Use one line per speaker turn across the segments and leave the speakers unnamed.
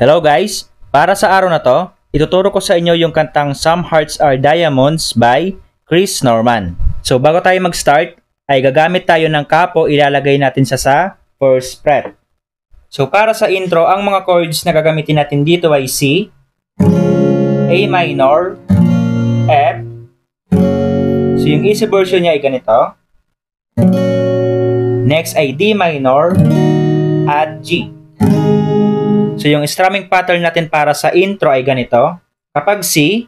Hello guys! Para sa araw na to, ituturo ko sa inyo yung kantang Some Hearts Are Diamonds by Chris Norman. So bago tayo mag-start, ay gagamit tayo ng capo, ilalagay natin sa first fret. So para sa intro, ang mga chords na gagamitin natin dito ay C, A minor, F. So yung easy version niya ay ganito. Next ay D minor at G. So yung strumming pattern natin para sa intro ay ganito. Kapag C,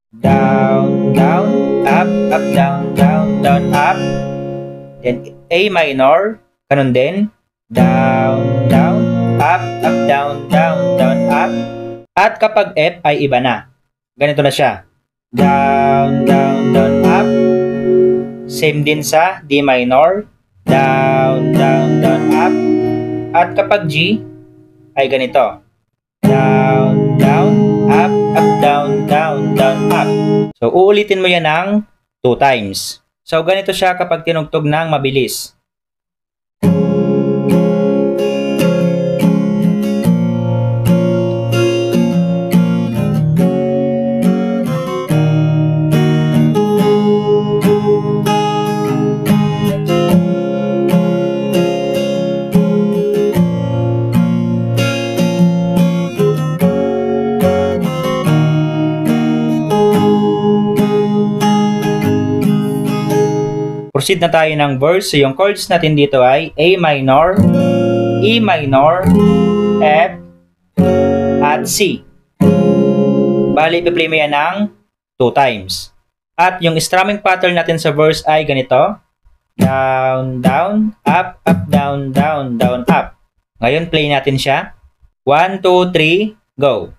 down, down, up, up, down, down, down, up. Then A minor, ganun din. Down, down, up, up, down, down, down, up. At kapag F ay iba na. Ganito na siya. Down, down, down, up. Same din sa D minor. Down, down, down, up. At kapag G ay ganito. Down, down, up, up, down, down, down, up. So, uulitin mo yan ng 2 times. So, ganito siya kapag tinugtog ng mabilis. Proceed na tayo ng verse. So, yung chords natin dito ay A minor, E minor, F, at C. Bali, ipi-play mo yan ng 2 times. At yung strumming pattern natin sa verse ay ganito. Down, down, up, up, down, down, down, up. Ngayon, play natin siya. 1, 2, 3, go!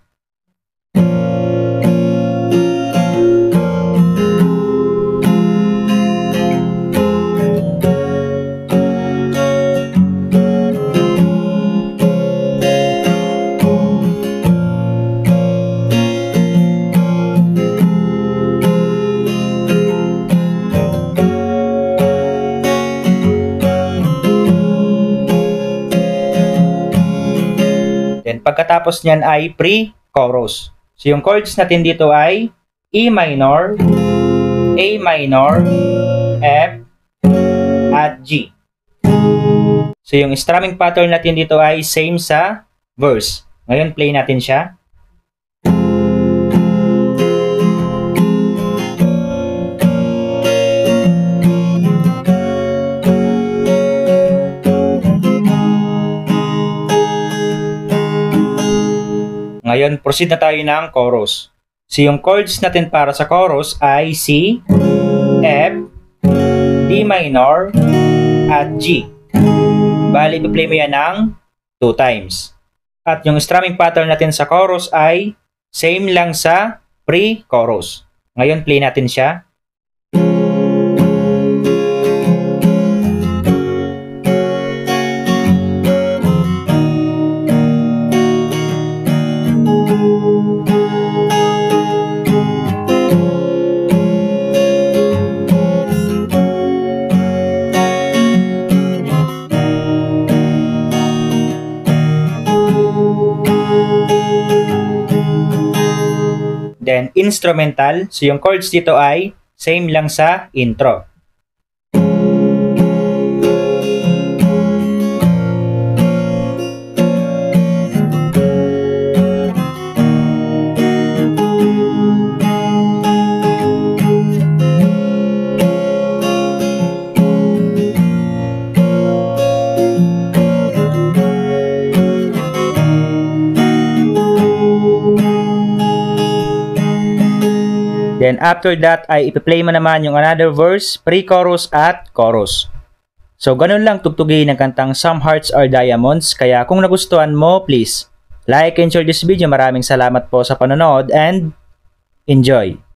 Then, pagkatapos niyan ay pre-chorus. So, yung chords natin dito ay E minor, A minor, F, at G. So, yung strumming pattern natin dito ay same sa verse. Ngayon, play natin siya. Ngayon, proceed na tayo ng chorus. So, yung chords natin para sa chorus ay C, F, D minor, at G. Bali, i-play mo yan ng 2 times. At yung strumming pattern natin sa chorus ay same lang sa pre-chorus. Ngayon, play natin siya. Then, instrumental. So, yung chords dito ay same lang sa intro. Then after that ay ipi-play mo naman yung another verse, pre-chorus at chorus. So ganun lang tugtugin ng kantang Some Hearts Are Diamonds. Kaya kung nagustuhan mo, please like and share this video. Maraming salamat po sa panonood and enjoy!